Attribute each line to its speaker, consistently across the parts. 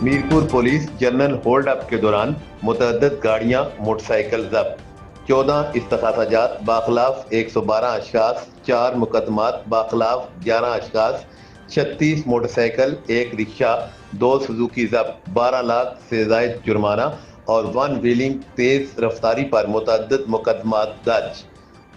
Speaker 1: Mirpur police general hold اپ کے دوران متعدد گاڑیاں موٹر سائیکل ضبط، 14 استغاثہ جات باخلاف 112 اشخاص، 4 مقدمات باخلاف 11 اشخاص، 36 موٹر سائیکل، 1 رکشہ، 2 سزوکی ضبط، 12 لاکھ سے زائد جرمانہ اور ون ویلنگ تیز رفتاری پر متعدد مقدمات درج۔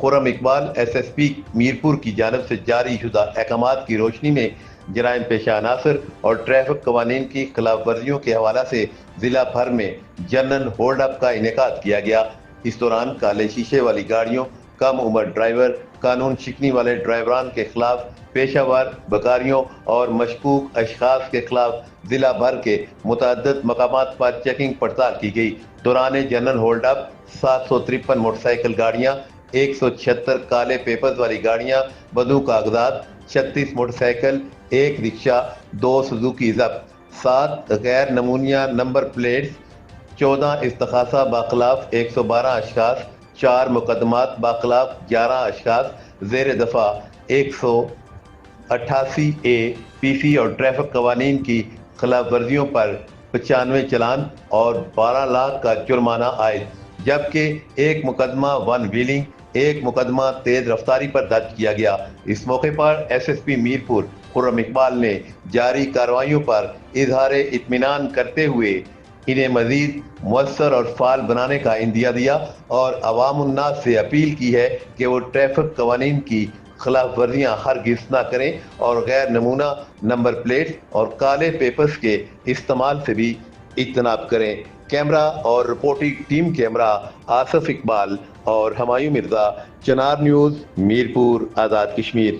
Speaker 1: Khurram Iqbal S S P Mirpur کی جانب سے جاری شدہ احکامات کی روشنی میں جرائم پیشہ عناصر اور ٹریفک قوانین کی خلاف ورزیوں کے حوالہ سے ضلع بھر میں جنرل ہولڈ اپ کا انعقاد کیا گیا۔ اس دوران کالے شیشے والی گاڑیوں، کم عمر ڈرائیور، قانون شکنی والے ڈرائیوران کے خلاف، پیشہ ور بکاریوں اور مشکوک اشخاص کے خلاف ضلع بھر کے متعدد مقامات پر چیکنگ پڑتال کی گئی۔ دوران جنرل ہولڈ اپ 753 موٹر سائیکل گاڑیاں، 176 کالے پیپرز والی گاڑیاں بدون کاغذات، 36 موٹر سائیکل، 1 رکشہ، 2 سزوکی ضبط، 7 غیر نمونیہ نمبر پلیٹس، 14 استغاثہ باخلاف 112 اشخاص، 4 مقدمات باخلاف 11 اشخاص، زیر دفاع 188 پی سی اور ٹریفک قوانین کی خلاف ورزیوں پر 95 چلان اور 12 لاکھ کا جرمانہ عائد، جبکہ 1 مقدمہ ون ویلنگ، 1 مقدمہ تیز رفتاری پر درج کیا گیا۔ اس موقع پر ایس ایس پی میرپور خرم اقبال نے جاری کارروائیوں پر اظہار اطمینان کرتے ہوئے انہیں مزید مؤثر اور فعال بنانے کا عندیہ دیا اور عوام الناس سے اپیل کی ہے کہ وہ ٹریفک قوانین کی خلاف ورزیاں ہرگز نہ کریں اور غیر نمونہ نمبر پلیٹس اور کالے پیپرز کے استعمال سے بھی اجتناب کریں۔ کیمرہ اور reporting team camera Asif Iqbal اور ہمایوں مرزا، چنار نیوز، میرپور، آزاد کشمیر۔